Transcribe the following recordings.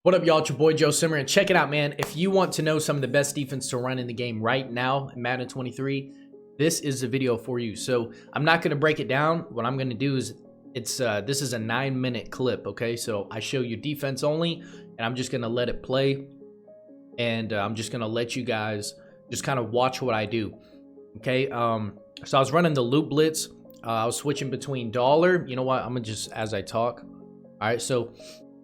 What up, y'all? It's your boy Joe Simmer, and check it out, man. If you want to know some of the best defense to run in the game right now in Madden 23, this is the video for you. So I'm not going to break it down. What I'm going to do is this is a 9-minute clip, okay? So I show you defense only, and I'm just going to let it play, and I'm just going to let you guys just kind of watch what I do, okay? So I was running the loop blitz. I was switching between dollar. You know what? I'm going to just, as I talk. All right, so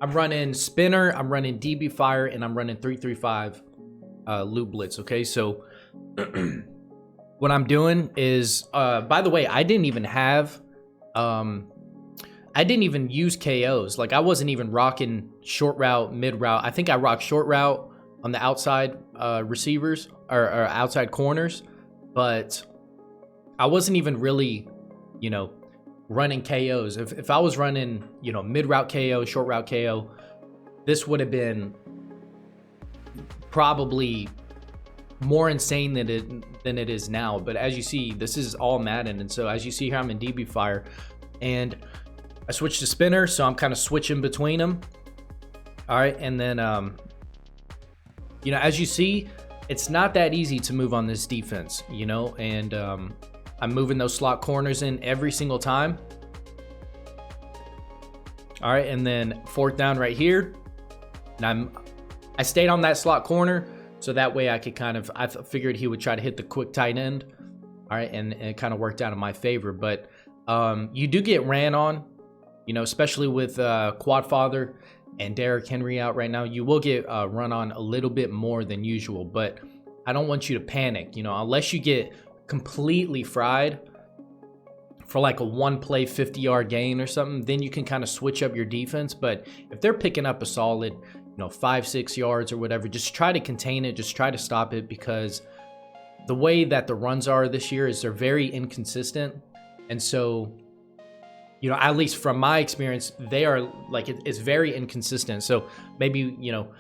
I'm running spinner, I'm running DB fire, and I'm running 3-3-5 loop blitz, okay? So what I'm doing is, by the way, I didn't even use KOs. Like, I wasn't even rocking short route, mid route. I think I rocked short route on the outside receivers or outside corners, but I wasn't even really, you know, running KOs. If I was running, you know, mid route KO, short route KO, this would have been probably more insane than it is now. But as you see, this is all Madden, and so as you see here, I'm in DB fire, and I switched to spinner, so I'm kind of switching between them. All right, and then you know, as you see, it's not that easy to move on this defense, you know, and I'm moving those slot corners in every single time. All right, and then fourth down right here. And I stayed on that slot corner, so that way I could kind of, I figured he would try to hit the quick tight end. All right, and it kind of worked out in my favor. But you do get ran on, you know, especially with Quadfather and Derrick Henry out right now. You will get run on a little bit more than usual, but I don't want you to panic, you know, unless you get completely fried for like a one play 50-yard gain or something, then you can kind of switch up your defense. But if they're picking up a solid, you know, 5-6 yards or whatever, just try to contain it, just try to stop it, because the way that the runs are this year is they're very inconsistent. And so, you know, at least from my experience, they are like, it's very inconsistent. So maybe, you know,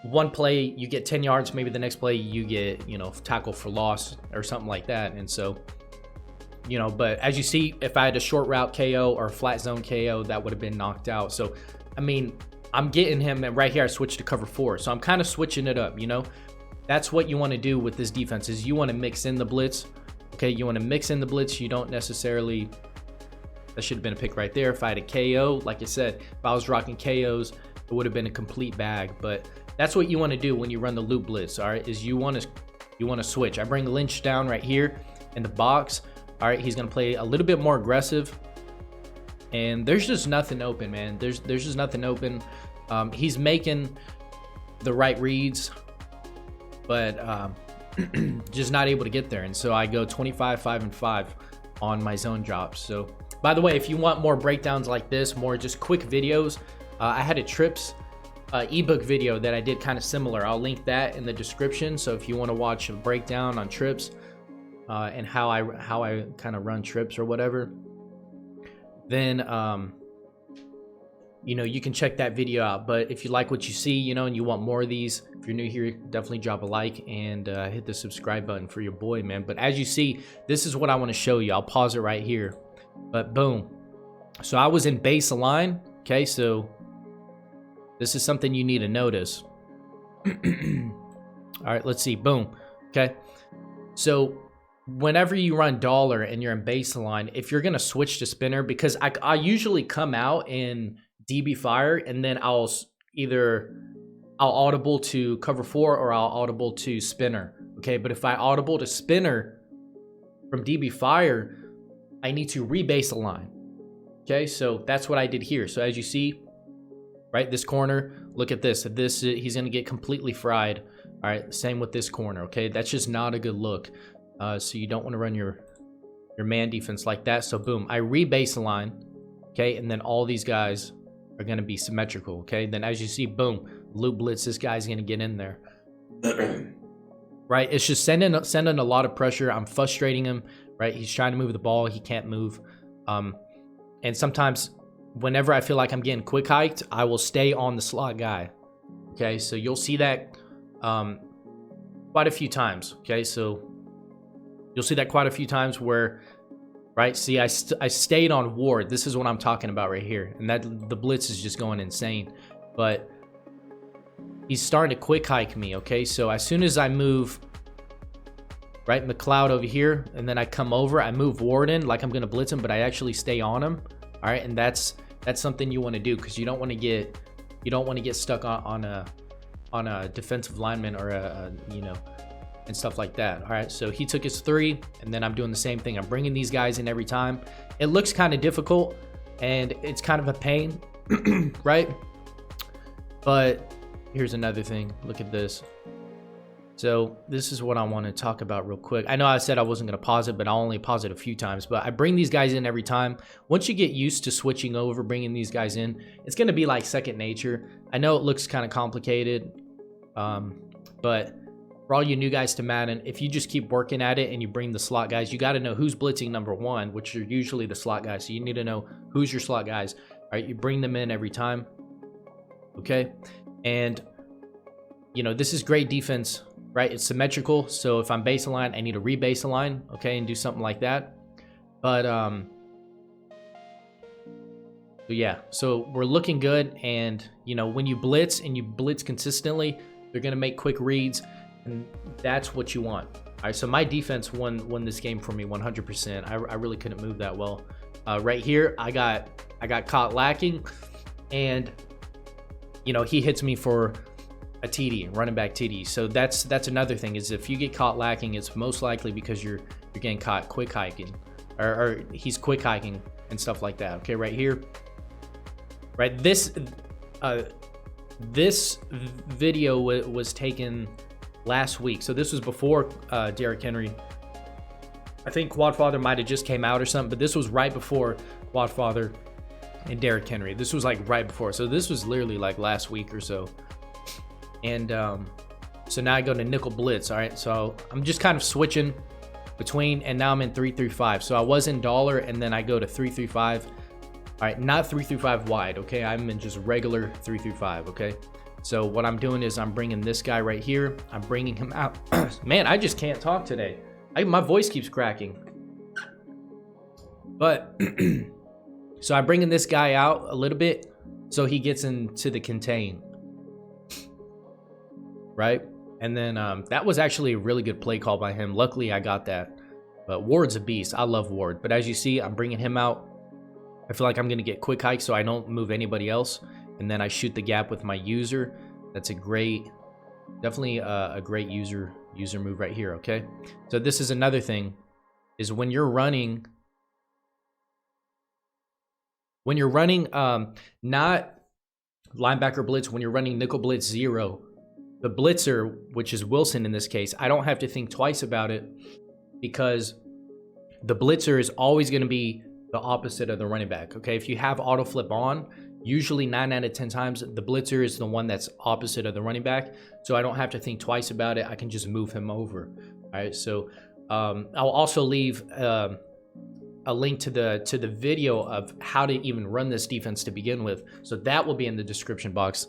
one play you get 10 yards, maybe the next play you get, you know, tackle for loss or something like that. And so, you know, but as you see, if I had a short route KO or a flat zone KO, that would have been knocked out. So I mean, I'm getting him, and right here I switched to cover 4, so I'm kind of switching it up, you know. That's what you want to do with this defense, is you want to mix in the blitz, okay? You want to mix in the blitz. You don't necessarily, that should have been a pick right there. If I had a KO, like I said, if I was rocking KOs, it would have been a complete bag. But that's what you want to do when you run the loop blitz, all right, is you want to switch. I bring Lynch down right here in the box. All right, he's going to play a little bit more aggressive, and there's just nothing open, man. There's just nothing open. He's making the right reads, but just not able to get there. And so I go 25, 5, and 5 on my zone drops. So, by the way, if you want more breakdowns like this, more just quick videos, I had a trips ebook video that I did kind of similar. I'll link that in the description. So if you want to watch a breakdown on trips and how I kind of run trips or whatever, then you know, you can check that video out. But if you like what you see, you know, and you want more of these, if you're new here, definitely drop a like and hit the subscribe button for your boy, man. But as you see, this is what I want to show you. I'll pause it right here, but boom. So I was in base align, okay? So this is something you need to notice. All right, let's see, boom, okay? So whenever you run dollar and you're in baseline, if you're gonna switch to spinner, because I usually come out in DB fire, and then I'll audible to cover 4 or I'll audible to spinner, okay? But if I audible to spinner from DB fire, I need to rebase align, okay? So that's what I did here. So as you see, right, this corner, look at this. He's gonna get completely fried. All right, same with this corner, okay? That's just not a good look. So you don't want to run your man defense like that. So boom, I rebase align, okay? And then all these guys are going to be symmetrical, okay? Then as you see, boom, loop blitz, this guy's going to get in there. Right? It's just sending a lot of pressure. I'm frustrating him, right? He's trying to move the ball. He can't move. And sometimes whenever I feel like I'm getting quick hiked, I will stay on the slot guy, okay? So you'll see that quite a few times, okay? So you'll see that quite a few times where, right? See, I stayed on Ward. This is what I'm talking about right here. And that the blitz is just going insane. But he's starting to quick hike me, okay? So as soon as I move right in the cloud over here, and then I come over, I move Warden like I'm gonna blitz him, but I actually stay on him. All right, and that's something you want to do, because you don't want to get stuck on a defensive lineman or a you know, and stuff like that. All right, so he took his 3, and then I'm doing the same thing. I'm bringing these guys in every time. It looks kind of difficult, and it's kind of a pain, right? But here's another thing. Look at this. So this is what I want to talk about real quick. I know I said I wasn't going to pause it, but I'll only pause it a few times. But I bring these guys in every time. Once you get used to switching over, bringing these guys in, it's going to be like second nature. I know it looks kind of complicated, but for all you new guys to Madden, if you just keep working at it and you bring the slot guys, you got to know who's blitzing number 1, which are usually the slot guys. So you need to know who's your slot guys. All right, you bring them in every time. Okay, and you know, this is great defense, right? It's symmetrical, so if I'm base align, I need to rebase align, okay, and do something like that. But so yeah, so we're looking good, and you know, when you blitz and you blitz consistently, they're gonna make quick reads, and that's what you want. All right, so my defense won this game for me 100%. I really couldn't move that well. Right here, I got caught lacking, and you know, he hits me for a TD, running back TD. So that's another thing, is if you get caught lacking, it's most likely because you're getting caught quick hiking, or he's quick hiking and stuff like that. Okay, right here, right, this video was taken last week, so this was before Derrick Henry. I think Quadfather might have just came out or something, but this was right before Quadfather and Derrick Henry. This was like right before, so this was literally like last week or so. And so now I go to nickel blitz. All right, so I'm just kind of switching between, and now I'm in 3-3-5. So I was in dollar, and then I go to 3-3-5. All right, not 3-3-5 wide, okay? I'm in just regular 3-3-5, okay? So what I'm doing is I'm bringing this guy right here. I'm bringing him out. Man, I just can't talk today. My voice keeps cracking. But so I'm bringing this guy out a little bit so he gets into the contain, right? And then that was actually a really good play call by him. Luckily, I got that. But Ward's a beast. I love Ward. But as you see, I'm bringing him out. I feel like I'm going to get quick hike so I don't move anybody else. And then I shoot the gap with my user. That's a great, definitely a great user move right here, okay? So this is another thing, is when you're running not linebacker blitz, when you're running nickel blitz 0, the blitzer, which is Wilson in this case, I don't have to think twice about it, because the blitzer is always going to be the opposite of the running back, okay? If you have auto flip on, usually 9 out of 10 times, the blitzer is the one that's opposite of the running back, so I don't have to think twice about it. I can just move him over. All right, so I'll also leave a link to the video of how to even run this defense to begin with, so that will be in the description box,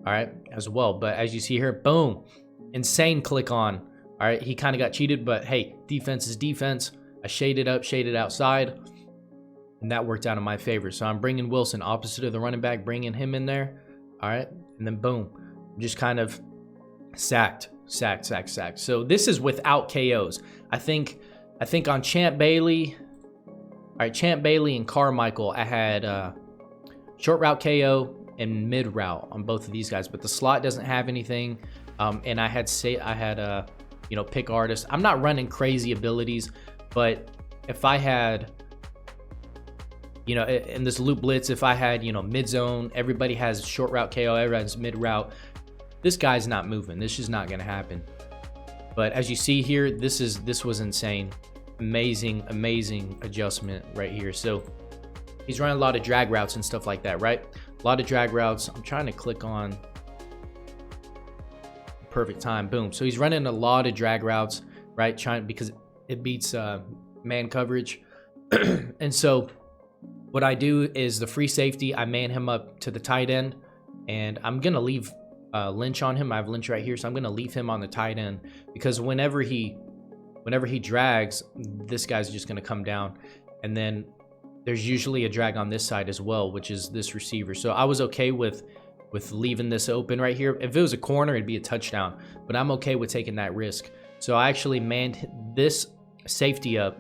all right, as well. But as you see here, boom, insane click on. All right, he kind of got cheated, but hey, defense is defense. I shaded up, shaded outside, and that worked out in my favor. So I'm bringing Wilson opposite of the running back, bringing him in there. All right, and then boom, just kind of sacked. So this is without KOs. I think on Champ Bailey, all right, Champ Bailey and Carmichael, I had short route KO and mid route on both of these guys, but the slot doesn't have anything. And I had you know, pick artist. I'm not running crazy abilities, but if I had, you know, in this loop blitz, if I had, you know, mid zone, everybody has short route KO, everybody has mid route. This guy's not moving. This is not going to happen. But as you see here, this was insane. Amazing adjustment right here. So he's running a lot of drag routes and stuff like that, right? A lot of drag routes. I'm trying to click on perfect time. Boom. So he's running a lot of drag routes, right? Because it beats man coverage. And so what I do is the free safety, I man him up to the tight end, and I'm gonna leave Lynch on him. I have Lynch right here, so I'm gonna leave him on the tight end, because whenever he drags, this guy's just gonna come down, and then there's usually a drag on this side as well, which is this receiver. So I was okay with with leaving this open right here. If it was a corner, it'd be a touchdown, but I'm okay with taking that risk. So I actually manned this safety up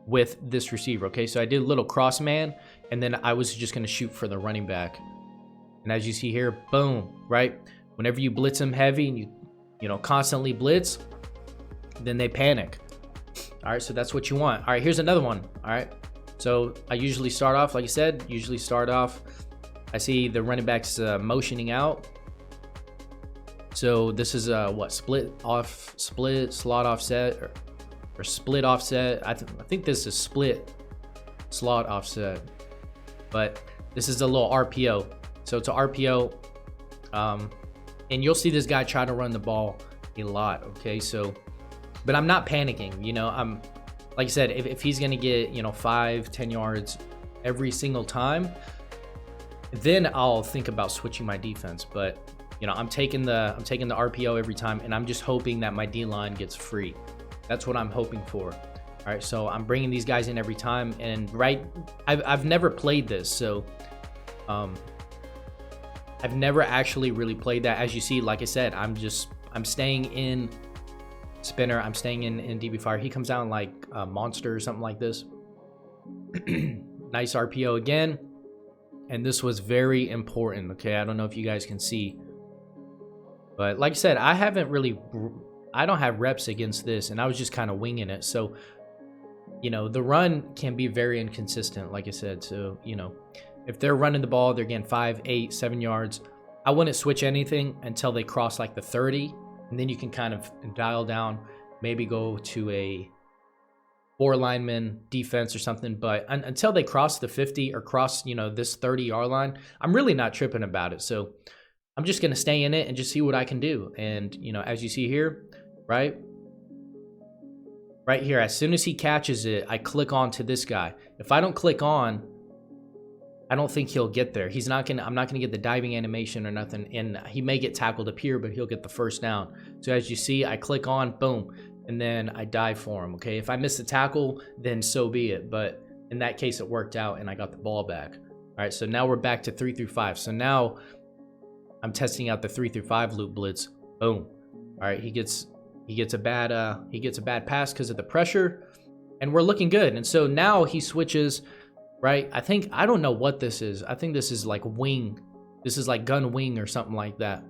with this receiver, okay? So I did a little cross man, and then I was just gonna shoot for the running back. And as you see here, boom, right? Whenever you blitz them heavy and you know, constantly blitz, then they panic. All right, so that's what you want. All right, here's another one, all right? So I usually start off, like I said, I see the running backs motioning out. So this is what, slot offset, or split offset. I think this is split slot offset, but this is a little RPO. So it's a RPO, and you'll see this guy try to run the ball a lot, okay? So, but I'm not panicking, you know. I'm, like I said, if he's gonna get, you know, 5-10 yards every single time, then I'll think about switching my defense. But you know, I'm taking the RPO every time, and I'm just hoping that my D line gets free. That's what I'm hoping for. All right, so I'm bringing these guys in every time, and I've never played this, so I've never actually really played that. As you see, like I said, I'm staying in spinner. I'm staying in DB fire. He comes out like a monster or something like this. Nice RPO again. And this was very important, okay? I don't know if you guys can see. But like I said, I don't have reps against this, and I was just kind of winging it. So, you know, the run can be very inconsistent, like I said. So, you know, if they're running the ball, they're getting 5, 8, 7 yards. I wouldn't switch anything until they cross like the 30, and then you can kind of dial down, maybe go to a 4 lineman defense or something. But until they cross the 50 or cross, you know, this 30-yard line, I'm really not tripping about it. So I'm just going to stay in it and just see what I can do. And, you know, as you see here, right here, as soon as he catches it, I click on to this guy. If I don't click on, I don't think he'll get there. I'm not gonna get the diving animation or nothing, and he may get tackled up here, but he'll get the first down. So as you see, I click on, boom, and then I dive for him, okay? If I miss the tackle, then so be it, but in that case, it worked out, and I got the ball back. All right, so now we're back to 3 through 5. So now I'm testing out the 3 through 5 loop blitz. Boom. All right, he gets a bad pass because of the pressure, and we're looking good. And so now he switches. Right? I don't know what this is. I think this is like wing. This is like gun wing or something like that.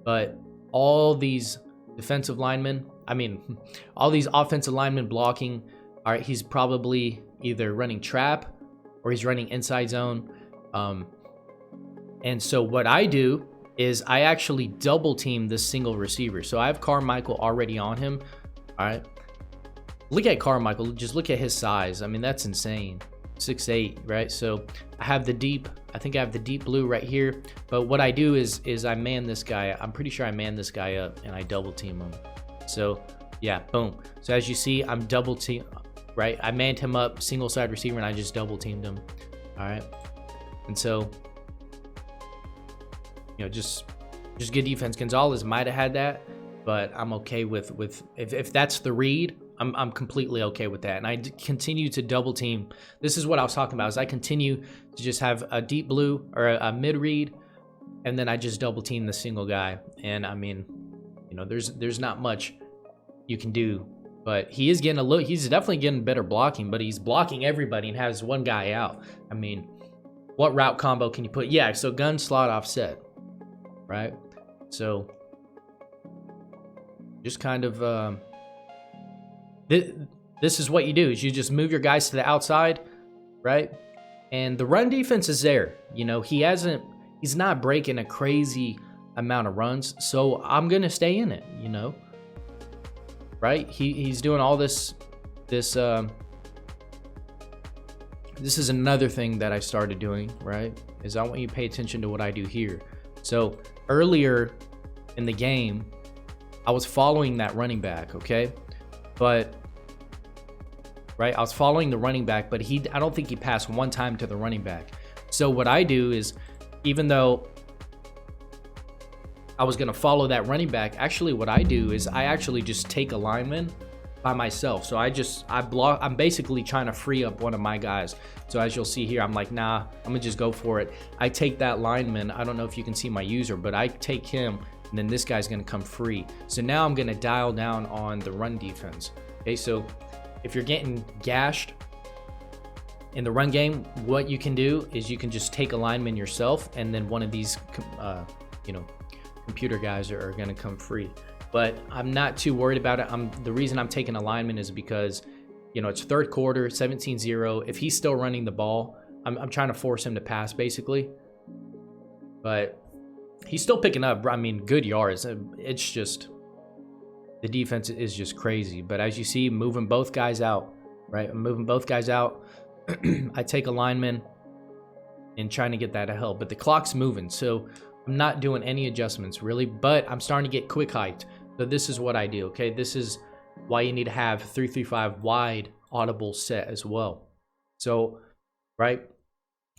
But all these defensive linemen, all these offensive linemen blocking, all right, he's probably either running trap or he's running inside zone. And so what I do is I actually double team this single receiver. So I have Carmichael already on him. All right. Look at Carmichael. Just look at his size. I mean, that's insane. 6'8", right? So I have the deep, I think I have the deep blue right here. But what I do is I man this guy. I'm pretty sure I man this guy up and I double team him. So yeah, boom. So as you see, I'm double team, right? I manned him up, single side receiver, and I just double teamed him. All right. And so, you know, just good defense. Gonzalez might have had that, but I'm okay with if that's the read. I'm completely okay with that. And I continue to double team. This is what I was talking about, is I continue to just have a deep blue or a mid read, and then I just double team the single guy. And I mean, you know, there's not much you can do, but he is getting he's definitely getting better blocking, but he's blocking everybody and has one guy out. I mean, what route combo can you put? Yeah, so gun slot offset, right? So just kind of, this is what you do, is you just move your guys to the outside, right? And the run defense is there. You know, he's not breaking a crazy amount of runs, so I'm gonna stay in it, you know, right? He's doing all this is another thing that I started doing, right? Is I want you to pay attention to what I do here. So earlier in the game, I was following that running back, okay? But, right, I was following the running back, but I don't think he passed one time to the running back. So what I do is, even though I was going to follow that running back, actually what I do is I actually just take a lineman by myself. So I'm basically trying to free up one of my guys. So as you'll see here, I'm like, nah, I'm gonna just go for it. I take that lineman. I don't know if you can see my user, but I take him, and then this guy's gonna come free. So now I'm gonna dial down on the run defense. Okay, so if you're getting gashed in the run game, what you can do is you can just take a lineman yourself, and then one of these computer guys are gonna come free. But I'm not too worried about it. The reason I'm taking a lineman is because, it's third quarter, 17-0. If he's still running the ball, I'm trying to force him to pass, basically. But he's still picking up, I mean, good yards. It's just, the defense is just crazy. But as you see, moving both guys out, right? I'm moving both guys out. I take a lineman and trying to get that to help. But the clock's moving, so I'm not doing any adjustments, really. But I'm starting to get quick hyped. So this is what I do, okay? This is why you need to have 3-3-5 wide audible set as well. So, right,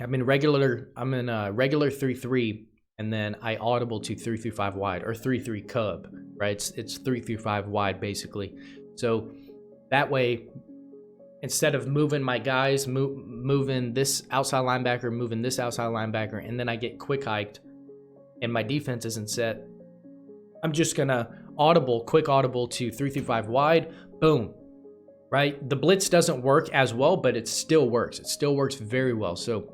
I'm in regular 3-3, and then I audible to 3-3-5 wide, or 3-3 cub, right? It's 3-3-5 wide, basically. So that way, instead of moving my guys, moving this outside linebacker, moving this outside linebacker, and then I get quick hiked, and my defense isn't set, I'm just gonna quick audible to 3-3-5 wide, boom, right? The blitz doesn't work as well, but it still works. It still works very well. So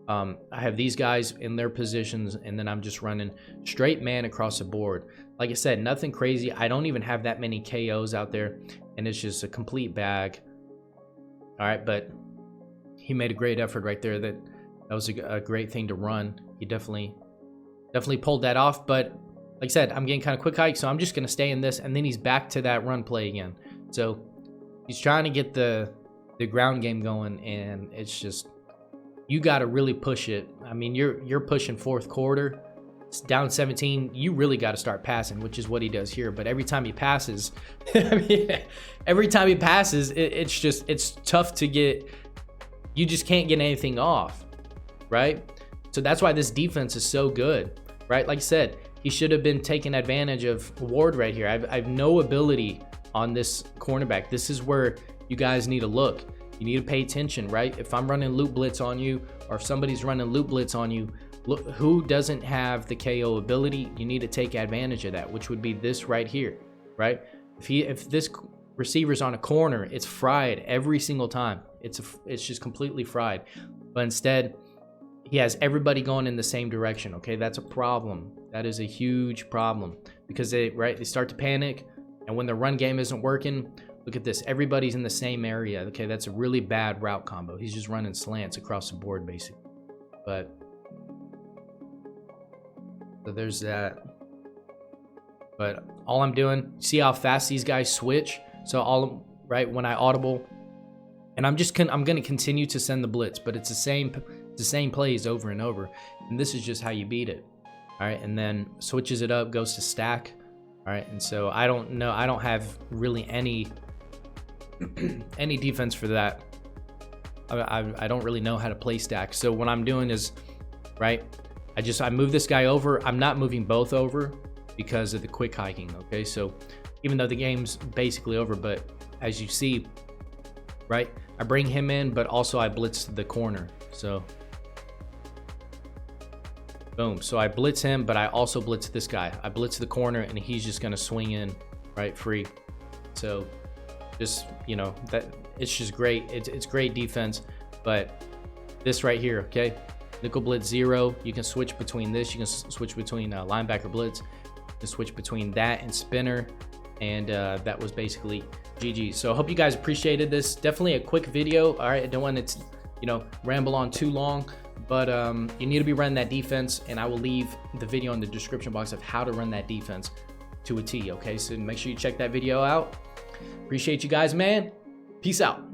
I have these guys in their positions, and then I'm just running straight man across the board. Like I said, nothing crazy. I don't even have that many KOs out there, and it's just a complete bag. All right, but he made a great effort right there. That was a great thing to run. He definitely pulled that off, but like I said, I'm getting kind of quick hike, so I'm just going to stay in this, and then he's back to that run play again. So he's trying to get the ground game going, and it's just, you got to really push it. I mean, you're pushing fourth quarter. It's down 17. You really got to start passing, which is what he does here. But every time he passes, it's tough to get. You just can't get anything off, right? So that's why this defense is so good, right? Like I said, he should have been taking advantage of Ward right here. I have no ability on this cornerback. This is where you guys need to look. You need to pay attention, right? If I'm running loop blitz on you, or if somebody's running loop blitz on you, look who doesn't have the KO ability. You need to take advantage of that, which would be this right here, right? If this receiver's on a corner, it's fried every single time. It's just completely fried. But instead, he has everybody going in the same direction. Okay, that's a problem. That is a huge problem, because they start to panic, and when the run game isn't working, look at this. Everybody's in the same area. Okay, that's a really bad route combo. He's just running slants across the board, basically. But so there's that. But all I'm doing, see how fast these guys switch? So when I audible, and I'm going to continue to send the blitz, but it's the same plays over and over, and this is just how you beat it. All right, and then switches it up, goes to stack. All right, and so I don't have really any defense for that. I don't really know how to play stack. So what I'm doing is, right, I move this guy over. I'm not moving both over because of the quick hiking. Okay, so even though the game's basically over, but as you see, right, I bring him in, but also I blitz the corner. So boom. So I blitz him, but I also blitz this guy. I blitz the corner, and he's just gonna swing in, right, free. So just, that it's just great. It's great defense. But this right here, okay, nickel blitz 0. You can switch between this. You can switch between linebacker blitz. You can switch between that and spinner. And that was basically GG. So I hope you guys appreciated this. Definitely a quick video. All right, I don't want it to, ramble on too long. But you need to be running that defense, and I will leave the video in the description box of how to run that defense to a T, okay? So make sure you check that video out. Appreciate you guys, man. Peace out.